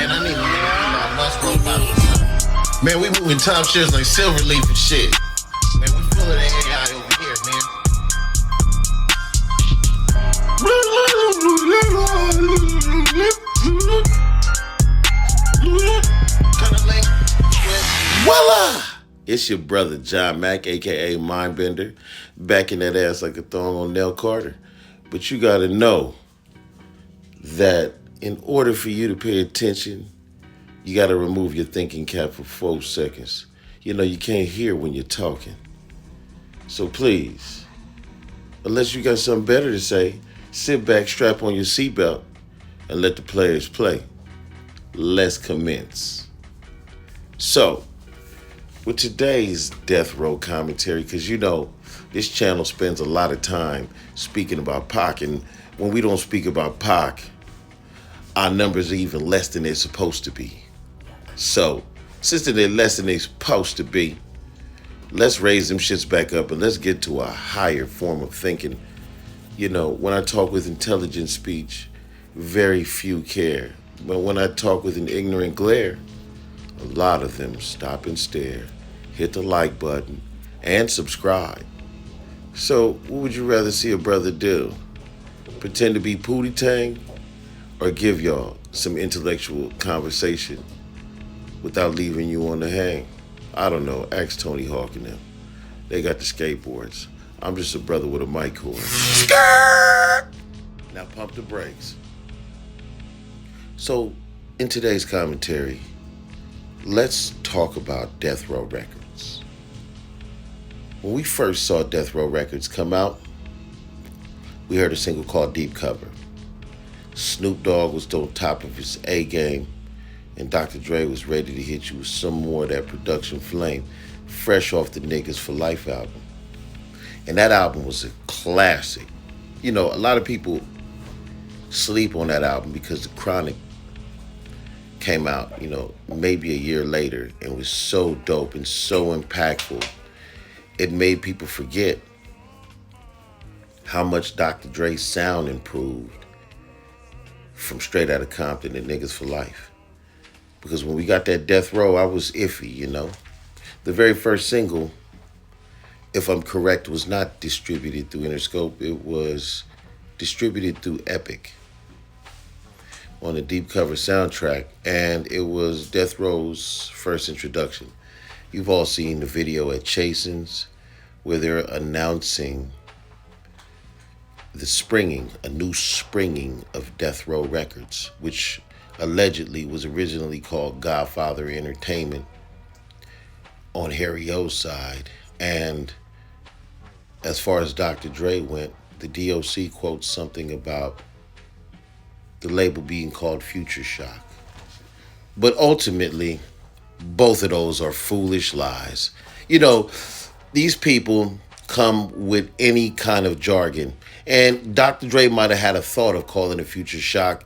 Man, I need my bus roll about. Man, we moving time shares like silver leaf and shit. Man, we full of the AI over here, man. Kind of lame. Voila! It's your brother John Mack, aka Mindbender, backing that ass like a thong on Nell Carter. But you gotta know that in order for you to pay attention, you gotta remove your thinking cap for 4 seconds. You know, you can't hear when you're talking. So please, unless you got something better to say, sit back, strap on your seatbelt, and let the players play. Let's commence. So, with today's Death Row commentary, because you know, this channel spends a lot of time speaking about Pac, and when we don't speak about Pac, our numbers are even less than they're supposed to be. So, since they're less than they're supposed to be, let's raise them shits back up and let's get to a higher form of thinking. You know, when I talk with intelligent speech, very few care. But when I talk with an ignorant glare, a lot of them stop and stare, hit the like button, and subscribe. So, what would you rather see a brother do? Pretend to be Pootie Tang, or give y'all some intellectual conversation without leaving you on the hang? I don't know, ask Tony Hawk and them. They got the skateboards. I'm just a brother with a mic cord. Skirt! Now pump the brakes. So, in today's commentary, let's talk about Death Row Records. When we first saw Death Row Records come out, we heard a single called Deep Cover. Snoop Dogg was on top of his A game, and Dr. Dre was ready to hit you with some more of that production flame, fresh off the Niggas for Life album. And that album was a classic. You know, a lot of people sleep on that album because The Chronic came out, you know, maybe a year later and was so dope and so impactful. It made people forget how much Dr. Dre's sound improved from Straight Outta Compton and Niggas for Life. Because when we got that Death Row, I was iffy, you know. The very first single, if I'm correct, was not distributed through Interscope. It was distributed through Epic on the Deep Cover soundtrack, and it was Death Row's first introduction. You've all seen the video at Chasen's where they're announcing a new springing of Death Row Records, which allegedly was originally called Godfather Entertainment on Harry O's side. And as far as Dr. Dre went, the DOC quotes something about the label being called Future Shock. But ultimately, both of those are foolish lies. You know, these people come with any kind of jargon, and Dr. Dre might have had a thought of calling it Future Shock,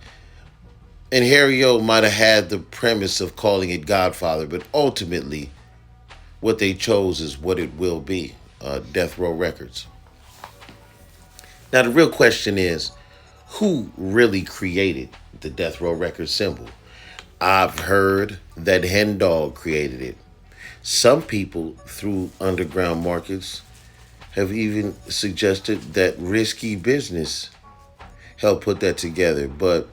and Harry O might have had the premise of calling it Godfather, but ultimately, what they chose is what it will be, Death Row Records. Now, the real question is, who really created the Death Row Records symbol? I've heard that HEN created it. Some people, through underground markets, have even suggested that Risky Business helped put that together, but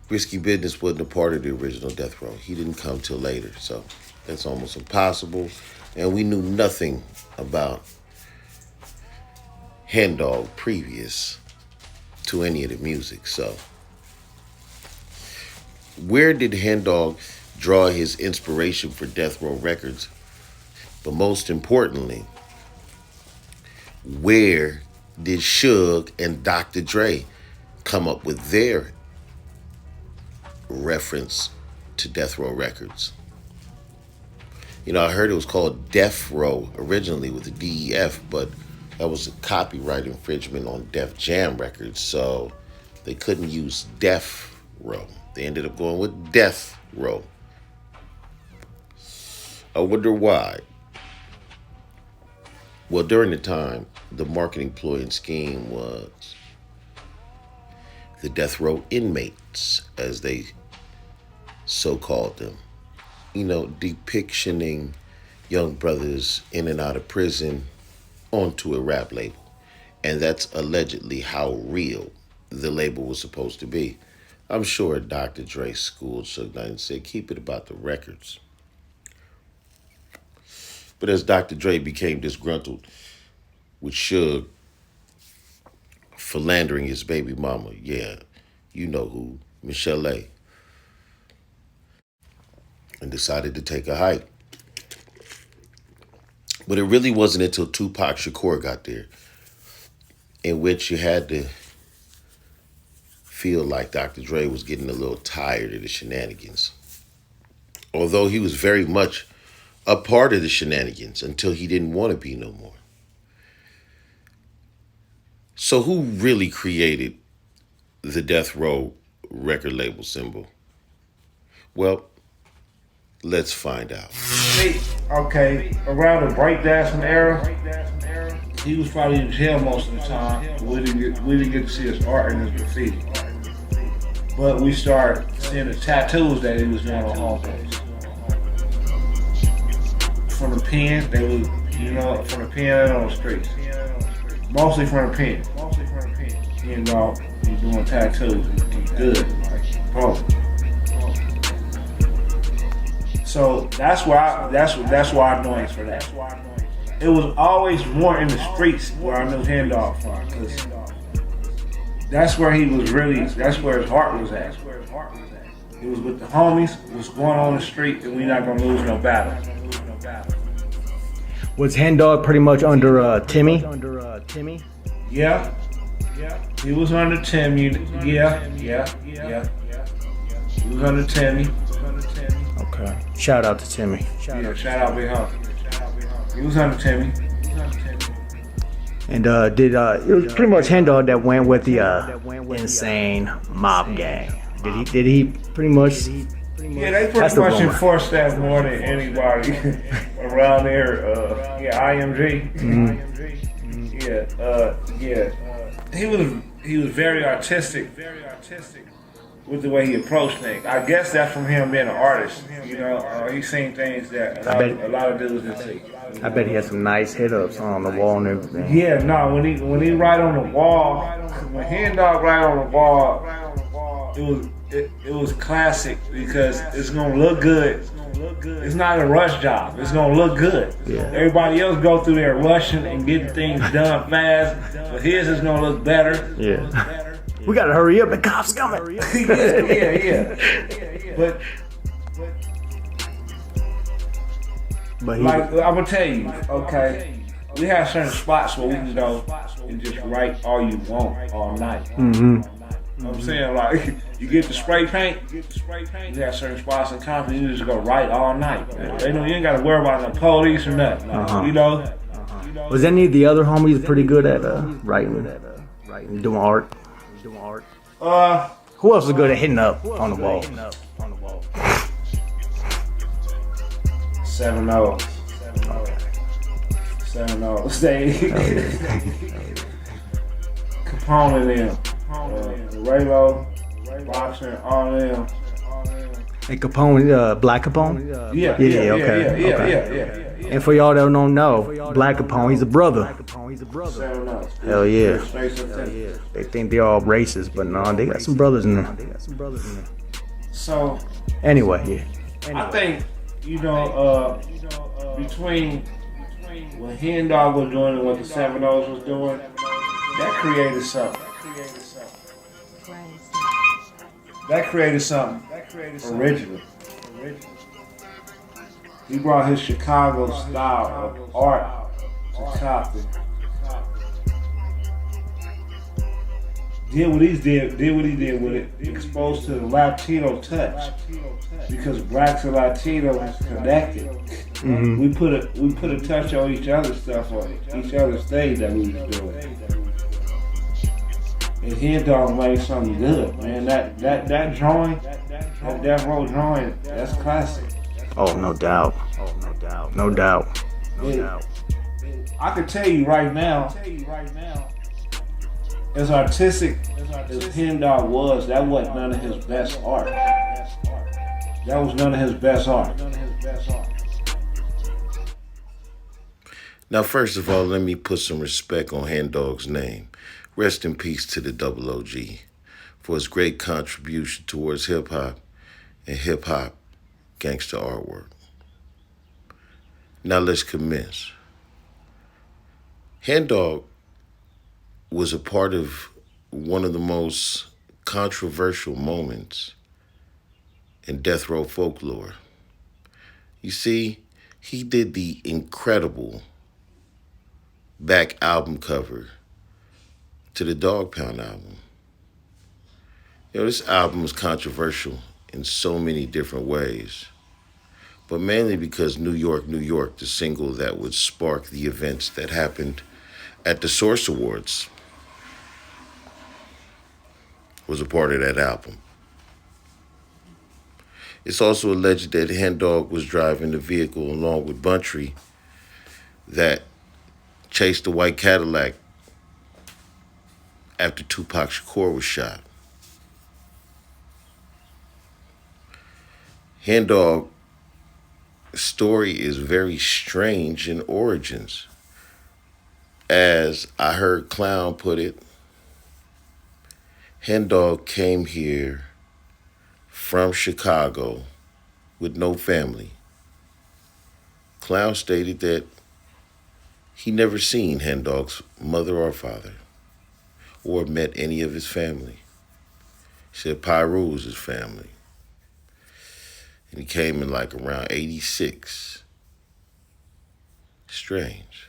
Risky Business wasn't a part of the original Death Row. He didn't come till later, so that's almost impossible. And we knew nothing about HEN previous to any of the music. So, where did HEN draw his inspiration for Death Row Records? But most importantly, where did Suge and Dr. Dre come up with their reference to Death Row Records? You know, I heard it was called Death Row originally with the DEF, but that was a copyright infringement on Def Jam Records, so they couldn't use Death Row. They ended up going with Death Row. I wonder why. Well, during the time, the marketing ploy and scheme was the Death Row inmates, as they so called them. Depictioning young brothers in and out of prison onto a rap label. And that's allegedly how real the label was supposed to be. I'm sure Dr. Dre schooled Suge Knight and said, keep it about the records. But as Dr. Dre became disgruntled with Suge philandering his baby mama, yeah, you know who, Michelle A., and decided to take a hike. But it really wasn't until Tupac Shakur got there, in which you had to feel like Dr. Dre was getting a little tired of the shenanigans. Although he was very much a part of the shenanigans until he didn't want to be no more. So who really created the Death Row record label symbol? Well, let's find out. Okay, around the breakdancing era, he was probably in jail most of the time. We didn't get to see his art and his graffiti. But we started seeing the tattoos that he was doing on homepage. From the pen, they was, from the pen and on the streets. Mostly from the pen. He's doing tattoos. He's good, like, bro. So that's why I know him for that. It was always more in the streets where I knew Hen Dog from, because that's where that's where his heart was at. It was with the homies, what's going on in the street, and we not gonna lose no battle. Was Hen Dog pretty much under Timmy? Yeah. He was under Timmy. Yeah. He was under Timmy. Okay. Shout out to Timmy. Shout out Big Homie. He was under Timmy. And it was pretty much Hen Dog that went with the insane mob gang. Did he pretty much? Yeah, they pretty much enforced that more than anybody around there. IMG. He was very artistic with the way he approached things. I guess that's from him being an artist. He's seen things that a lot of dudes didn't see. I bet he had some nice hit-ups on the wall and everything. Yeah, no, when he write on the wall, when Hen Dog write on the wall, it was classic because it's gonna look good. It's not a rush job. It's gonna look good. Yeah. Everybody else go through there rushing and getting things done fast, but his is gonna look better. Yeah. We gotta hurry up. The cops coming. yeah. But like I'm gonna tell you, okay, we have certain spots where we can go and just write all you want all night. Mm-hmm. You know what I'm saying? Like, you get the spray paint, you have certain spots in Compton, you just go right all night. They know you ain't got to worry about the police or nothing. Was any of the other homies pretty good at writing, doing art? Who else was good at hitting up on the wall? 7-0. 7-0. Stay. Capone and them. Raylo, Boxer, all them. Hey, Capone, Black Capone? Yeah, okay. And for y'all that don't know, Black Capone, he's a brother. Hell yeah. They think they're all racist, but no, they got some brothers in there. So, anyway, I think, between what Hen Dog was doing and what the 7-0s was doing, that created something. That created something original. He brought his Chicago style of art to Compton. Did what he did with it, exposed to the Latino touch. Because blacks and Latinos connected. Mm-hmm. We put a touch on each other's stuff, on each other's things that we was doing. And Hen Dog made something good, man. That drawing, that Death Row drawing, that's classic. Oh, no doubt. No doubt. I can tell you right now, as artistic as Hen Dog was, that wasn't none of his best art. That was none of his best art. Now, first of all, let me put some respect on Hen Dog's name. Rest in peace to the Double OG for his great contribution towards hip-hop and hip-hop gangster artwork. Now let's commence. Hen Dog was a part of one of the most controversial moments in death row folklore. You see, he did the incredible back album cover to the Dog Pound album. You know, this album was controversial in so many different ways, but mainly because New York, New York, the single that would spark the events that happened at the Source Awards, was a part of that album. It's also alleged that Hen Dog was driving the vehicle along with Buntry that chased the white Cadillac after Tupac Shakur was shot. Hen Dog's story is very strange in origins. As I heard Clown put it, Hen Dog came here from Chicago with no family. Clown stated that he never seen Hen Dog's mother or father or met any of his family. He said Pyru was his family. And he came in like around 86. Strange.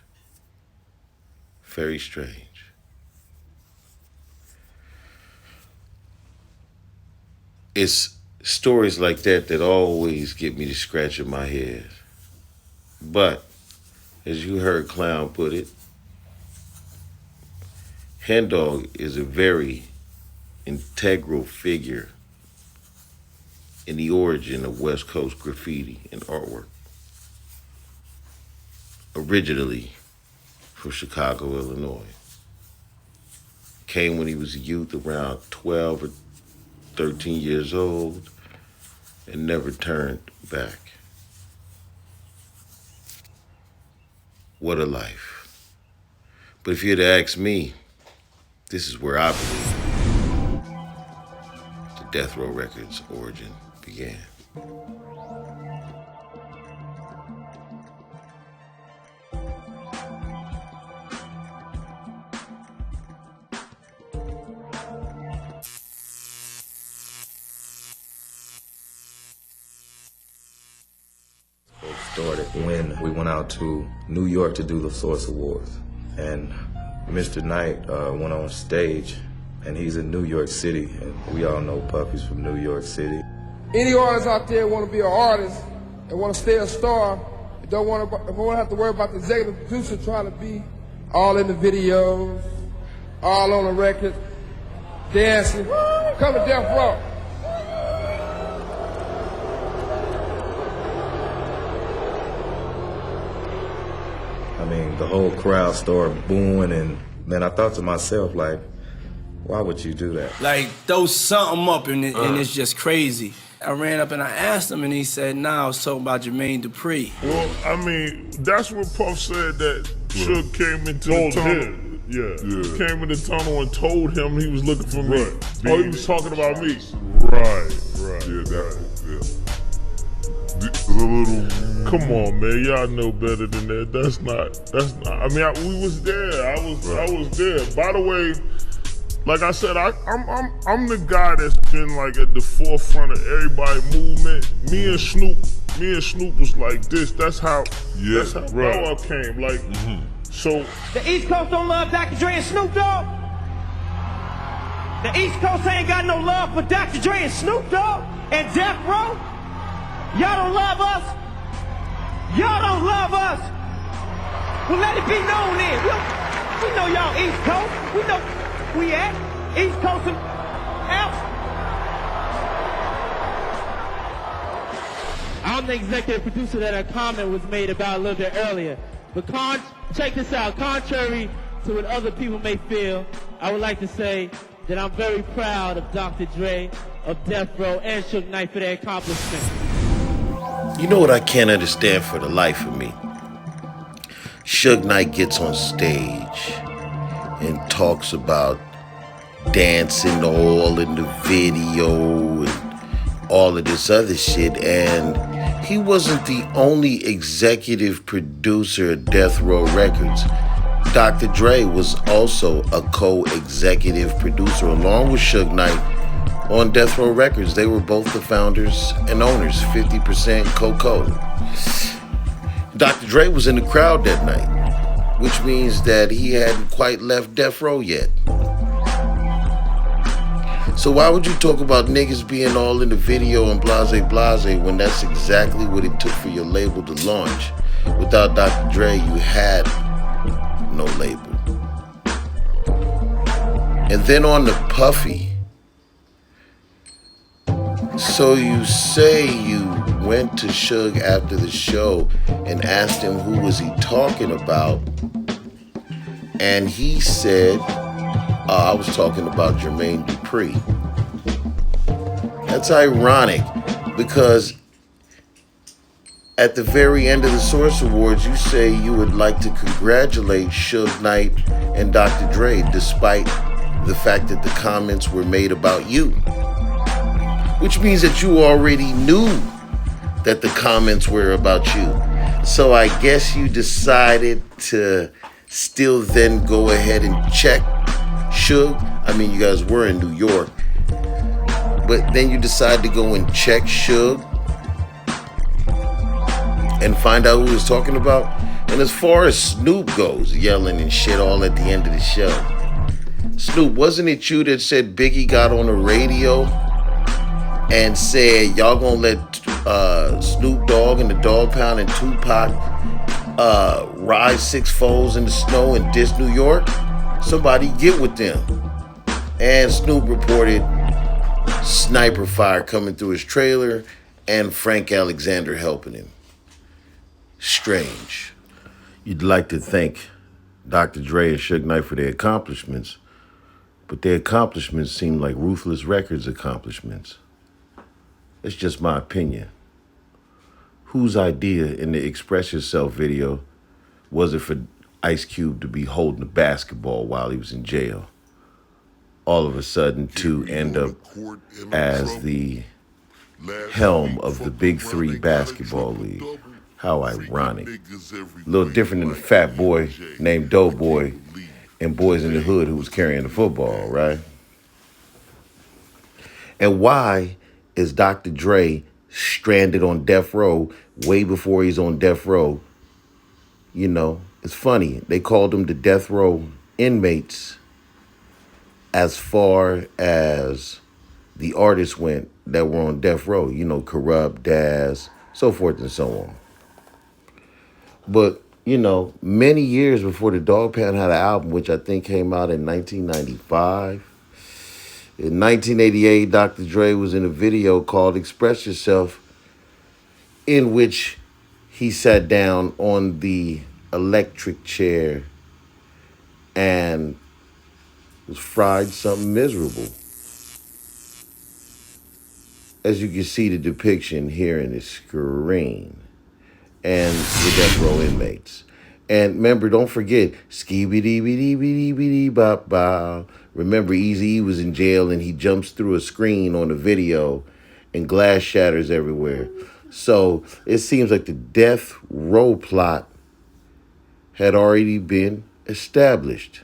Very strange. It's stories like that that always get me to scratching my head. But, as you heard Clown put it, Hen Dog is a very integral figure in the origin of West Coast graffiti and artwork. Originally from Chicago, Illinois. Came when he was a youth, around 12 or 13 years old, and never turned back. What a life. But if you had to ask me, this is where I believe the Death Row Records origin began. Started when we went out to New York to do the Source Awards. And Mr. Knight went on stage, and he's in New York City, and we all know Puffy's from New York City. Any artists out there want to be an artist and want to stay a star, don't want to have to worry about the executive producer trying to be all in the videos, all on the record, dancing, come to Death Row. I mean, the whole crowd started booing, and man, I thought to myself, like, why would you do that? Like, throw something up and it's just crazy. I ran up and I asked him, and he said, nah, I was talking about Jermaine Dupri. Well, I mean, that's what Puff said, that Suge came into the tunnel. Yeah. Came in the tunnel and told him he was looking for me. Oh, he was talking about me. Right. Yeah, a little. Come on, man, y'all know better than that. That's not. I mean, we was there. I was there. By the way, like I said, I'm the guy that's been like at the forefront of everybody movement. Me and Snoop was like this. That's how. That's how I came. Like, so. The East Coast don't love Dr. Dre and Snoop Dogg. The East Coast ain't got no love for Dr. Dre and Snoop Dogg and Death Row. Y'all don't love us? Y'all don't love us? Well, let it be known then. We know y'all East Coast. We know we at East Coast and else. I'm the executive producer that a comment was made about a little bit earlier. But check this out. Contrary to what other people may feel, I would like to say that I'm very proud of Dr. Dre, of Death Row, and Suge Knight for their accomplishment. You know what I can't understand for the life of me? Suge Knight gets on stage and talks about dancing all in the video and all of this other shit, and he wasn't the only executive producer at Death Row Records. Dr. Dre was also a co-executive producer along with Suge Knight on Death Row Records. They were both the founders and owners, 50% co-co. Dr. Dre was in the crowd that night, which means that he hadn't quite left Death Row yet. So why would you talk about niggas being all in the video and blase when that's exactly what it took for your label to launch? Without Dr. Dre, you had no label. And then on the Puffy. So you say you went to Suge after the show and asked him who was he talking about, and he said, I was talking about Jermaine Dupri. That's ironic because at the very end of the Source Awards, you say you would like to congratulate Suge Knight and Dr. Dre despite the fact that the comments were made about you. Which means that you already knew that the comments were about you. So I guess you decided to still then go ahead and check Suge. I mean, you guys were in New York. But then you decide to go and check Suge and find out who he was talking about. And as far as Snoop goes, yelling and shit all at the end of the show. Snoop, wasn't it you that said Biggie got on the radio and said y'all gonna let Snoop Dogg and the Dog Pound and Tupac ride 6 foals in the snow and diss New York? Somebody get with them. And Snoop reported sniper fire coming through his trailer and Frank Alexander helping him. Strange. You'd like to thank Dr. Dre and Suge Knight for their accomplishments, but their accomplishments seem like Ruthless Records accomplishments. It's just my opinion. Whose idea in the Express Yourself video was it for Ice Cube to be holding a basketball while he was in jail? All of a sudden to end up as the helm of the Big Three basketball league. How ironic. A little different than the fat boy named Doughboy and Boys in the Hood who was carrying the football, right? And why is Dr. Dre stranded on death row way before he's on death row? You know, it's funny. They called them the death row inmates as far as the artists went that were on death row. You know, Corrupt, Daz, so forth and so on. But, you know, many years before the Dog Pound had an album, which I think came out in 1995. In 1988, Dr. Dre was in a video called Express Yourself, in which he sat down on the electric chair and was fried something miserable. As you can see the depiction here in the screen. And the death row inmates. And remember, don't forget, skee-bee-dee-bee-dee-bee-dee-bop-bow. Remember, Eazy-E was in jail and he jumps through a screen on the video and glass shatters everywhere. So it seems like the death row plot had already been established.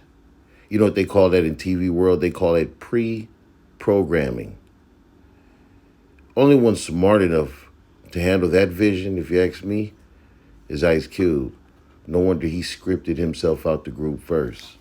You know what they call that in TV world? They call it pre-programming. Only one smart enough to handle that vision, if you ask me, is Ice Cube. No wonder he scripted himself out the group first.